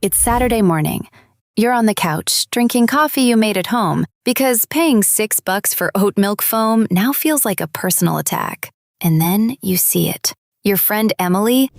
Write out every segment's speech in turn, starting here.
It's Saturday morning. You're on the couch, drinking coffee you made at home, because paying $6 for oat milk foam now feels like a personal attack. And then you see it. Your friend Emily,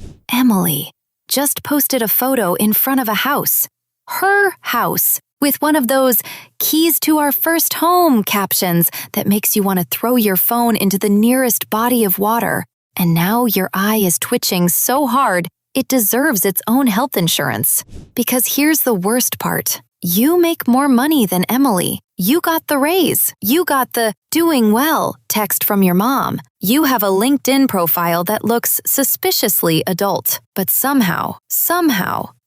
just posted a photo in front of a house. Her house, with one of those "keys to our first home" captions that makes you want to throw your phone into the nearest body of water. And now your eye is twitching so hard, it deserves its own health insurance. Because here's the worst part. You make more money than Emily. You got the raise. You got the "doing well" text from your mom. You have a LinkedIn profile that looks suspiciously adult. But somehow,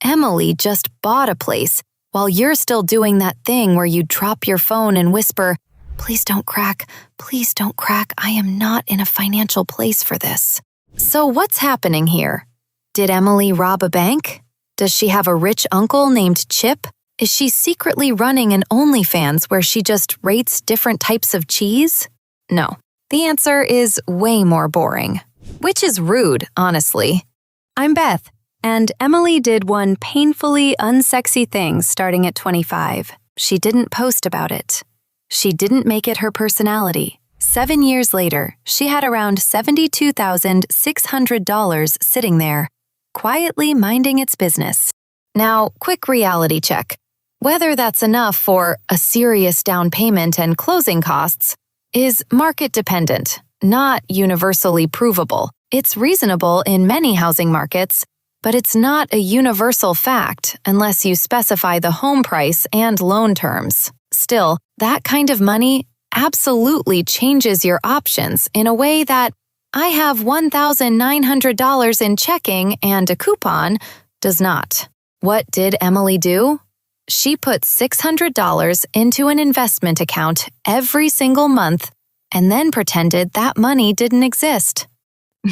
Emily just bought a place while you're still doing that thing where you drop your phone and whisper, "Please don't crack. Please don't crack. I am not in a financial place for this." So what's happening here? Did Emily rob a bank? Does she have a rich uncle named Chip? Is she secretly running an OnlyFans where she just rates different types of cheese? No. The answer is way more boring. Which is rude, honestly. I'm Beth, and Emily did one painfully unsexy thing starting at 25. She didn't post about it. She didn't make it her personality. 7 years later, she had around $72,600 sitting there, quietly minding its business. Now, quick reality check. Whether that's enough for a serious down payment and closing costs is market dependent, not universally provable. It's reasonable in many housing markets, but it's not a universal fact unless you specify the home price and loan terms. Still, that kind of money absolutely changes your options in a way that "I have $1,900 in checking and a coupon" does not. What did Emily do? She put $600 into an investment account every single month and then pretended that money didn't exist.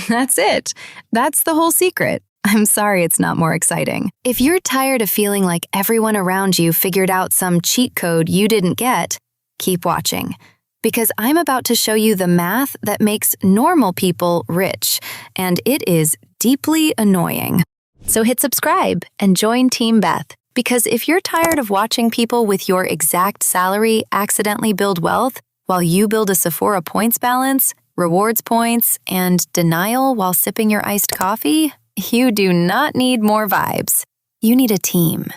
That's it. That's the whole secret. I'm sorry it's not more exciting. If you're tired of feeling like everyone around you figured out some cheat code you didn't get, keep watching. Because I'm about to show you the math that makes normal people rich, and it is deeply annoying. So hit subscribe and join Team Beth, because if you're tired of watching people with your exact salary accidentally build wealth while you build a Sephora points balance, rewards points, and denial while sipping your iced coffee, you do not need more vibes. You need a team.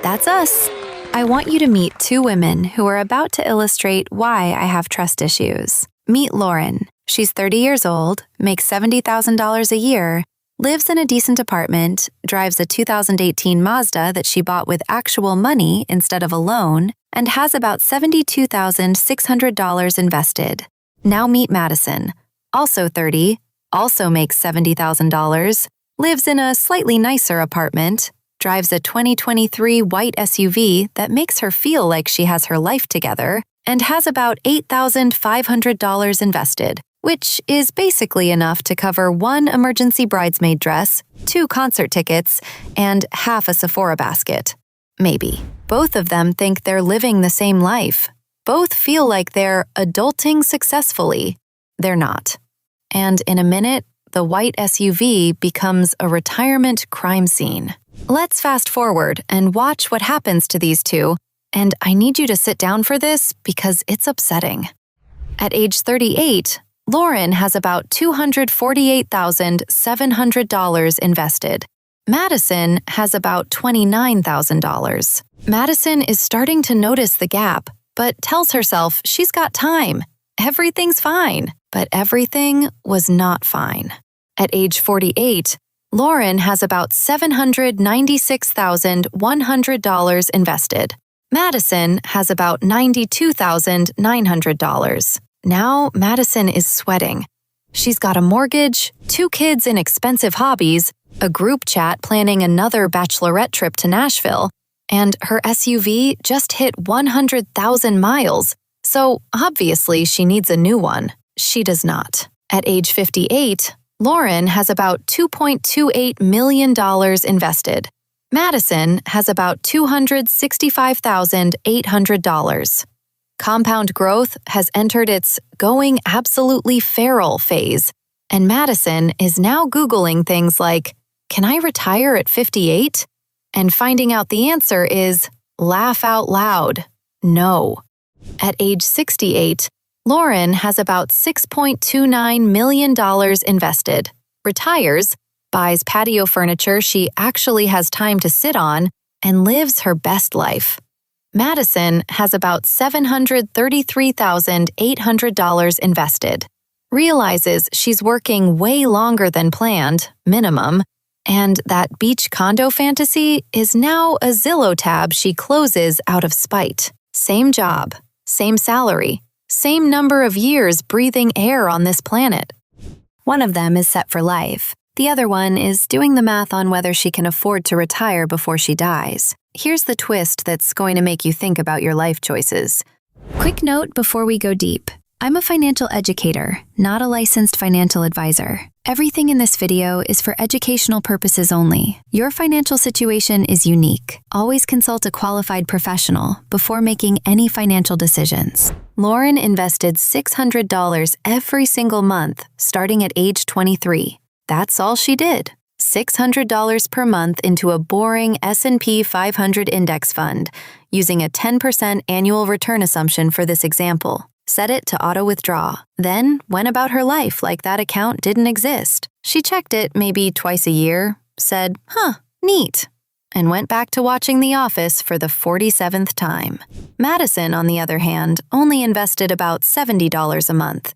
That's us. I want you to meet two women who are about to illustrate why I have trust issues. Meet Lauren. She's 30 years old, makes $70,000 a year, lives in a decent apartment, drives a 2018 Mazda that she bought with actual money instead of a loan, and has about $72,600 invested. Now meet Madison. Also 30, also makes $70,000, lives in a slightly nicer apartment, drives a 2023 white SUV that makes her feel like she has her life together, and has about $8,500 invested, which is basically enough to cover one emergency bridesmaid dress, 2 concert tickets, and half a Sephora basket. Maybe. Both of them think they're living the same life. Both feel like they're adulting successfully. They're not. And in a minute, the white SUV becomes a retirement crime scene. Let's fast forward and watch what happens to these two, and I need you to sit down for this because it's upsetting. At age 38, Lauren has about $248,700 invested. Madison has about $29,000. Madison is starting to notice the gap, but tells herself she's got time. Everything's fine, but everything was not fine. At age 48, Lauren has about $796,100 invested. Madison has about $92,900. Now Madison is sweating. She's got a mortgage, 2 kids in expensive hobbies, a group chat planning another bachelorette trip to Nashville, and her SUV just hit 100,000 miles, so obviously she needs a new one. She does not. At age 58, Lauren has about $2.28 million invested. Madison has about $265,800. Compound growth has entered its going absolutely feral phase, and Madison is now Googling things like, "Can I retire at 58?" And finding out the answer is, laugh out loud, no. At age 68, Lauren has about $6.29 million invested, retires, buys patio furniture she actually has time to sit on, and lives her best life. Madison has about $733,800 invested, realizes she's working way longer than planned, minimum, and that beach condo fantasy is now a Zillow tab she closes out of spite. Same job, same salary, same number of years breathing air on this planet. One of them is set for life. The other one is doing the math on whether she can afford to retire before she dies. Here's the twist that's going to make you think about your life choices. Quick note before we go deep. I'm a financial educator, not a licensed financial advisor. Everything in this video is for educational purposes only. Your financial situation is unique. Always consult a qualified professional before making any financial decisions. Lauren invested $600 every single month, starting at age 23. That's all she did. $600 per month into a boring S&P 500 index fund, using a 10% annual return assumption for this example. Set it to auto-withdraw, then went about her life like that account didn't exist. She checked it maybe twice a year, said, neat, and went back to watching The Office for the 47th time. Madison, on the other hand, only invested about $70 a month.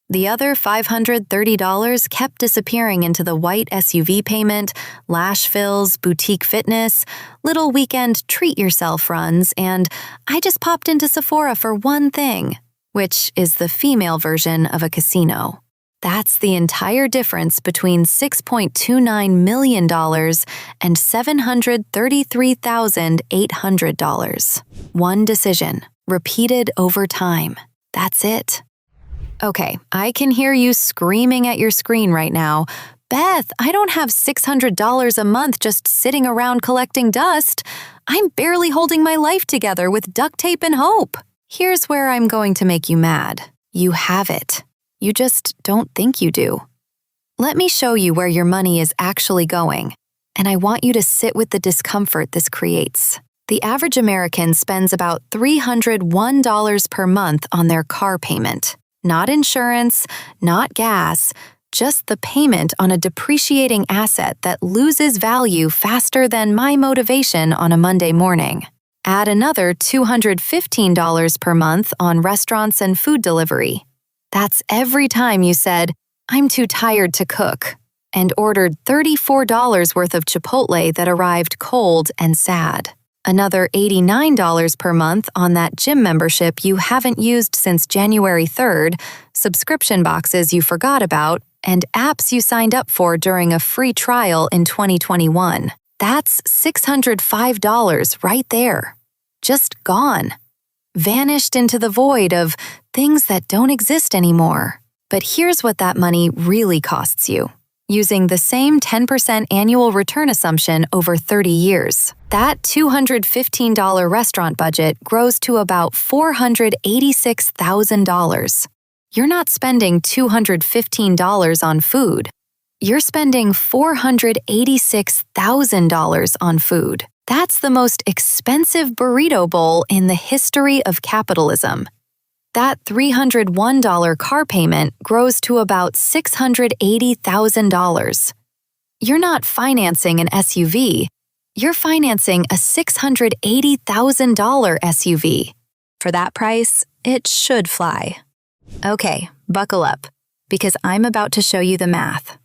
The other $530 kept disappearing into the white SUV payment, lash fills, boutique fitness, little weekend treat-yourself runs, and I just popped into Sephora for one thing, which is the female version of a casino. That's the entire difference between $6.29 million and $733,800. One decision, repeated over time. That's it. Okay, I can hear you screaming at your screen right now. Beth, I don't have $600 a month just sitting around collecting dust. I'm barely holding my life together with duct tape and hope. Here's where I'm going to make you mad. You have it. You just don't think you do. Let me show you where your money is actually going, and I want you to sit with the discomfort this creates. The average American spends about $301 per month on their car payment. Not insurance, not gas, just the payment on a depreciating asset that loses value faster than my motivation on a Monday morning. Add another $215 per month on restaurants and food delivery. That's every time you said, I'm too tired to cook, and ordered $34 worth of Chipotle that arrived cold and sad. Another $89 per month on that gym membership you haven't used since January 3rd, subscription boxes you forgot about, and apps you signed up for during a free trial in 2021. That's $605 right there. Just gone. Vanished into the void of things that don't exist anymore. But here's what that money really costs you. Using the same 10% annual return assumption over 30 years. That $215 restaurant budget grows to about $486,000. You're not spending $215 on food. You're spending $486,000 on food. That's the most expensive burrito bowl in the history of capitalism. That $301 car payment grows to about $680,000. You're not financing an SUV. You're financing a $680,000 SUV. For that price, it should fly. Okay, buckle up, because I'm about to show you the math.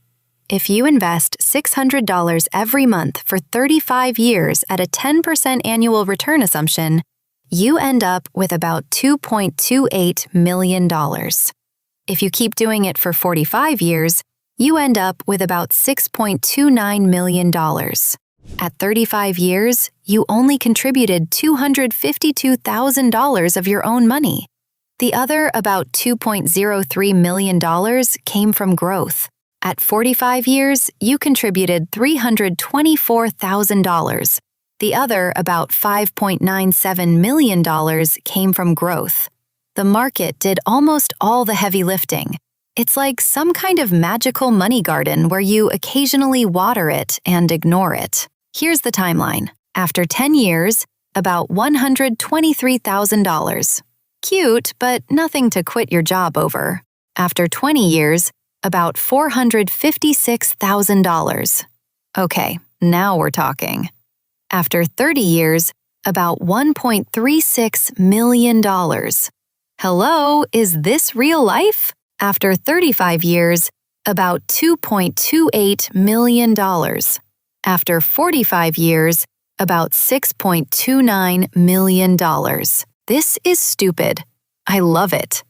If you invest $600 every month for 35 years at a 10% annual return assumption, you end up with about $2.28 million. If you keep doing it for 45 years, you end up with about $6.29 million. At 35 years, you only contributed $252,000 of your own money. The other about $2.03 million came from growth. At 45 years, you contributed $324,000. The other, about $5.97 million, came from growth. The market did almost all the heavy lifting. It's like some kind of magical money garden where you occasionally water it and ignore it. Here's the timeline. After 10 years, about $123,000. Cute, but nothing to quit your job over. After 20 years, about $456,000. Okay, now we're talking. After 30 years, about $1.36 million. Hello, is this real life? After 35 years, about $2.28 million. After 45 years, about $6.29 million. This is stupid. I love it.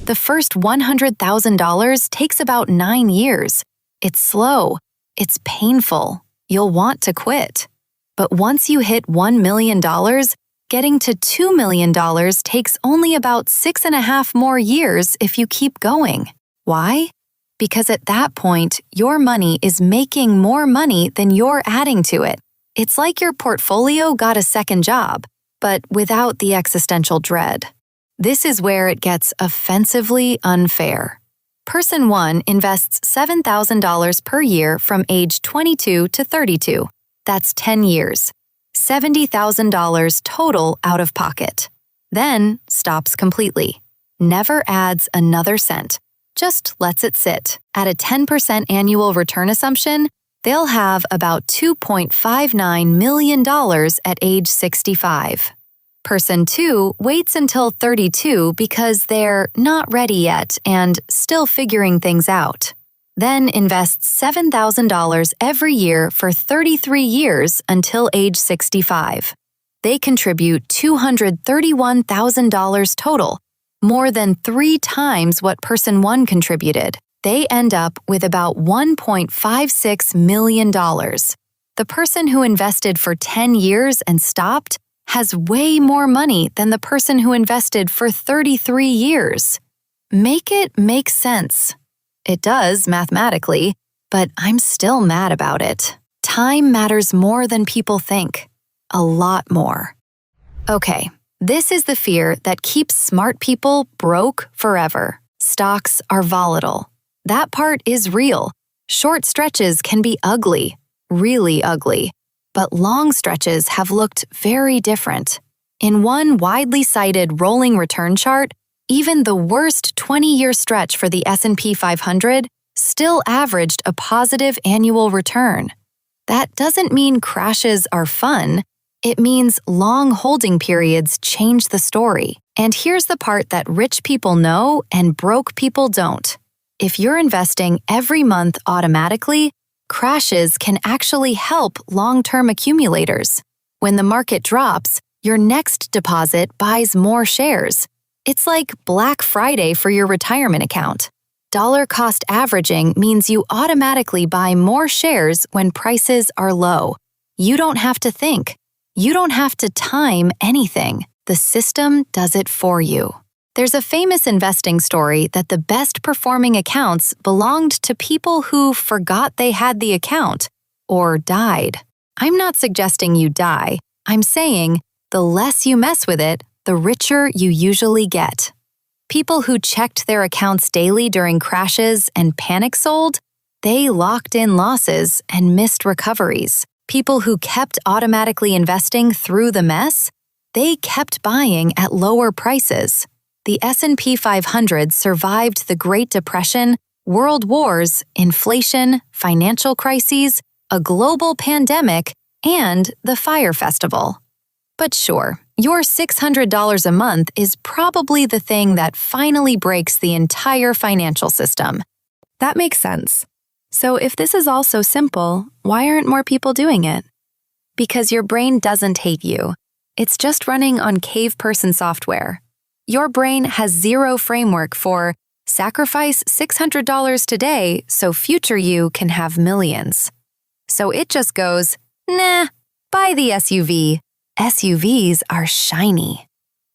The first $100,000 takes about 9 years. It's slow. It's painful. You'll want to quit. But once you hit $1 million, getting to $2 million takes only about 6.5 more years if you keep going. Why? Because at that point, your money is making more money than you're adding to it. It's like your portfolio got a second job, but without the existential dread. This is where it gets offensively unfair. Person 1 invests $7,000 per year from age 22 to 32. That's 10 years. $70,000 total out of pocket. Then stops completely. Never adds another cent. Just lets it sit. At a 10% annual return assumption, they'll have about $2.59 million at age 65. Person 2 waits until 32 because they're not ready yet and still figuring things out. Then invests $7,000 every year for 33 years until age 65. They contribute $231,000 total, more than 3 times what person 1 contributed. They end up with about $1.56 million. The person who invested for 10 years and stopped has way more money than the person who invested for 33 years. Make it make sense. It does mathematically, but I'm still mad about it. Time matters more than people think. A lot more. Okay, this is the fear that keeps smart people broke forever. Stocks are volatile. That part is real. Short stretches can be ugly, really ugly, but long stretches have looked very different. In one widely cited rolling return chart, even the worst 20-year stretch for the S&P 500 still averaged a positive annual return. That doesn't mean crashes are fun. It means long holding periods change the story. And here's the part that rich people know and broke people don't. If you're investing every month automatically, crashes can actually help long-term accumulators. When the market drops, your next deposit buys more shares. It's like Black Friday for your retirement account. Dollar cost averaging means you automatically buy more shares when prices are low. You don't have to think. You don't have to time anything. The system does it for you. There's a famous investing story that the best performing accounts belonged to people who forgot they had the account or died. I'm not suggesting you die. I'm saying the less you mess with it, the richer you usually get. People who checked their accounts daily during crashes and panic sold, they locked in losses and missed recoveries. People who kept automatically investing through the mess, they kept buying at lower prices. The S&P 500 survived the Great Depression, world wars, inflation, financial crises, a global pandemic, and the Fire Festival. But sure, your $600 a month is probably the thing that finally breaks the entire financial system. That makes sense. So if this is all so simple, why aren't more people doing it? Because your brain doesn't hate you. It's just running on cave person software. Your brain has zero framework for sacrifice $600 today so future you can have millions. So it just goes, nah, buy the SUV. SUVs are shiny.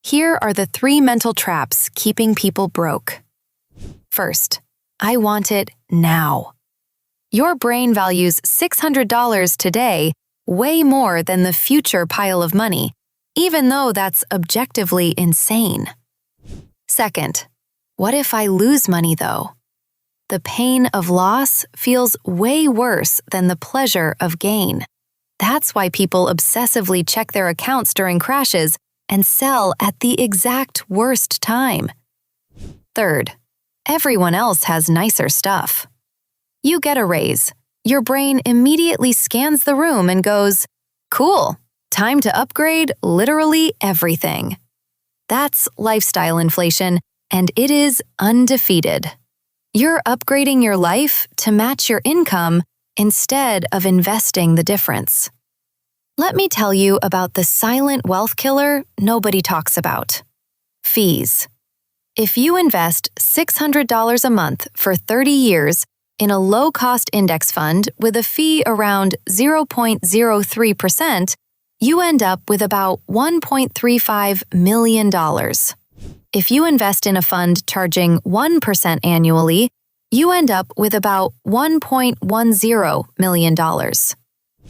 Here are the 3 mental traps keeping people broke. First, I want it now. Your brain values $600 today way more than the future pile of money, even though that's objectively insane. Second, what if I lose money though? The pain of loss feels way worse than the pleasure of gain. That's why people obsessively check their accounts during crashes and sell at the exact worst time. Third, everyone else has nicer stuff. You get a raise. Your brain immediately scans the room and goes, "Cool, time to upgrade literally everything." That's lifestyle inflation, and it is undefeated. You're upgrading your life to match your income instead of investing the difference. Let me tell you about the silent wealth killer nobody talks about: fees. If you invest $600 a month for 30 years in a low-cost index fund with a fee around 0.03%, you end up with about $1.35 million. If you invest in a fund charging 1% annually, you end up with about $1.10 million.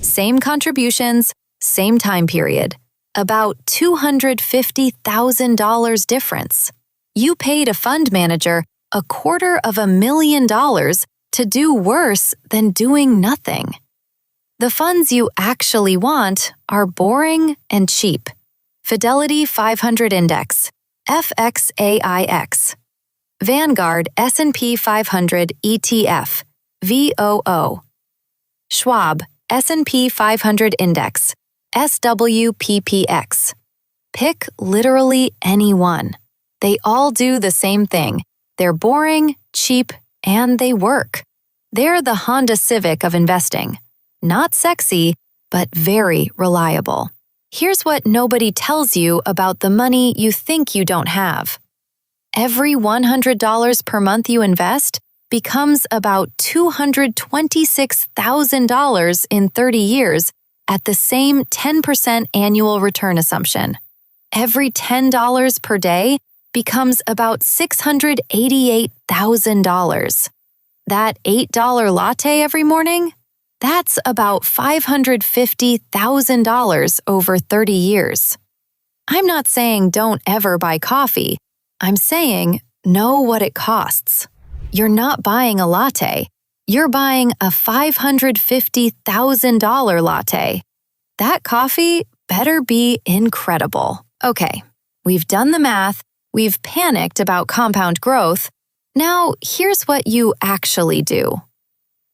Same contributions, same time period, about $250,000 difference. You paid a fund manager $250,000 to do worse than doing nothing. The funds you actually want are boring and cheap. Fidelity 500 Index, FXAIX. Vanguard S&P 500 ETF, VOO. Schwab S&P 500 Index, SWPPX. Pick literally any one. They all do the same thing. They're boring, cheap, and they work. They're the Honda Civic of investing. Not sexy, but very reliable. Here's what nobody tells you about the money you think you don't have. Every $100 per month you invest becomes about $226,000 in 30 years at the same 10% annual return assumption. Every $10 per day becomes about $688,000. That $8 latte every morning? That's about $550,000 over 30 years. I'm not saying don't ever buy coffee. I'm saying know what it costs. You're not buying a latte. You're buying a $550,000 latte. That coffee better be incredible. Okay, we've done the math. We've panicked about compound growth. Now, here's what you actually do.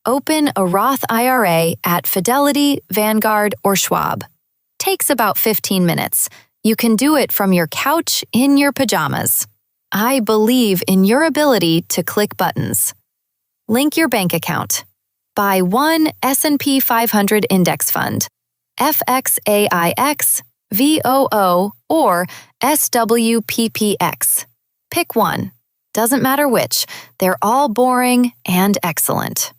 Open a Roth IRA at Fidelity, Vanguard, or Schwab. Takes about 15 minutes. You can do it from your couch in your pajamas. I believe in your ability to click buttons. Link your bank account. Buy one S&P 500 index fund, FXAIX, VOO, or SWPPX. Pick one. Doesn't matter which, they're all boring and excellent.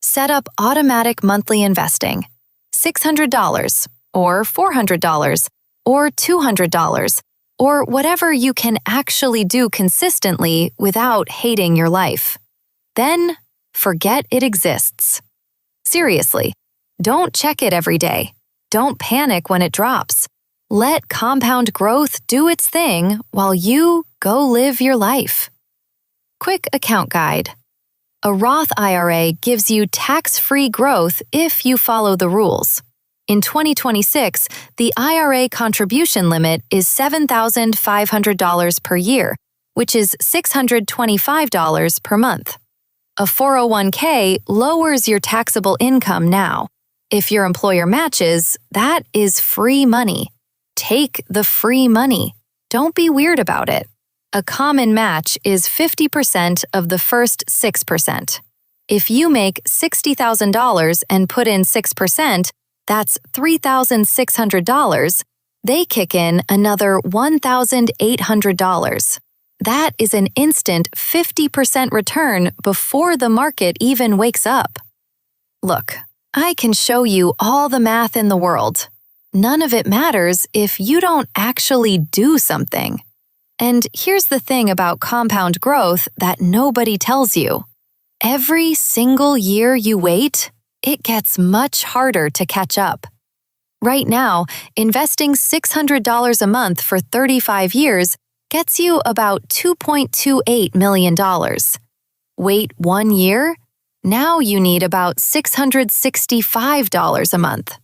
Set up automatic monthly investing. $600, or $400, or $200, or whatever you can actually do consistently without hating your life. Then, forget it exists. Seriously, don't check it every day. Don't panic when it drops. Let compound growth do its thing while you go live your life. Quick account guide. A Roth IRA gives you tax-free growth if you follow the rules. In 2026, the IRA contribution limit is $7,500 per year, which is $625 per month. A 401k lowers your taxable income now. If your employer matches, that is free money. Take the free money. Don't be weird about it. A common match is 50% of the first 6%. If you make $60,000 and put in 6%, that's $3,600. They kick in another $1,800. That is an instant 50% return before the market even wakes up. Look, I can show you all the math in the world. None of it matters if you don't actually do something. And here's the thing about compound growth that nobody tells you. Every single year you wait, it gets much harder to catch up. Right now, investing $600 a month for 35 years gets you about $2.28 million. Wait 1 year? Now you need about $665 a month.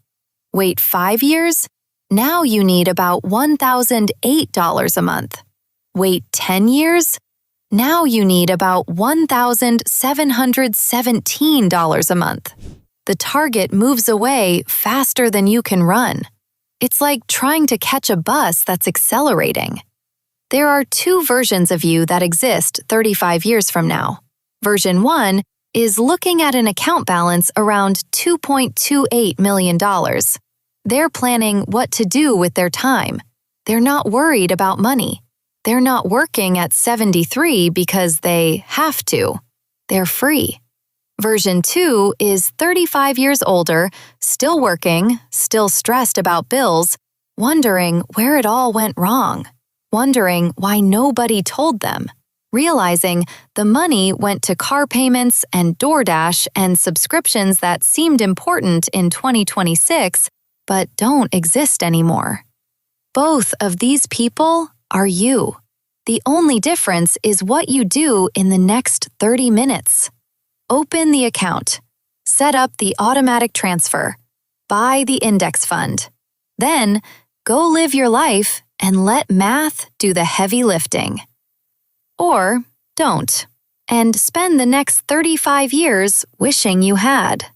Wait 5 years? Now you need about $1,008 a month. Wait 10 years? Now you need about $1,717 a month. The target moves away faster than you can run. It's like trying to catch a bus that's accelerating. There are 2 versions of you that exist 35 years from now. Version 1 is looking at an account balance around $2.28 million. They're planning what to do with their time. They're not worried about money. They're not working at 73 because they have to. They're free. Version 2 is 35 years older, still working, still stressed about bills, wondering where it all went wrong, wondering why nobody told them, realizing the money went to car payments and DoorDash and subscriptions that seemed important in 2026 but don't exist anymore. Both of these people are you. The only difference is what you do in the next 30 minutes. Open the account. Set up the automatic transfer. Buy the index fund. Then, go live your life and let math do the heavy lifting. Or don't, and spend the next 35 years wishing you had.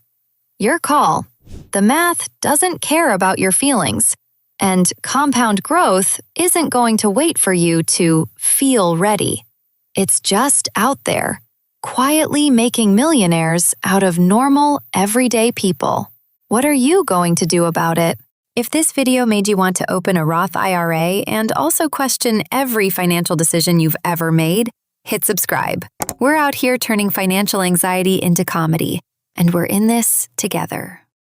Your call. The math doesn't care about your feelings, and compound growth isn't going to wait for you to feel ready. It's just out there, quietly making millionaires out of normal, everyday people. What are you going to do about it? If this video made you want to open a Roth IRA and also question every financial decision you've ever made, hit subscribe. We're out here turning financial anxiety into comedy, and we're in this together.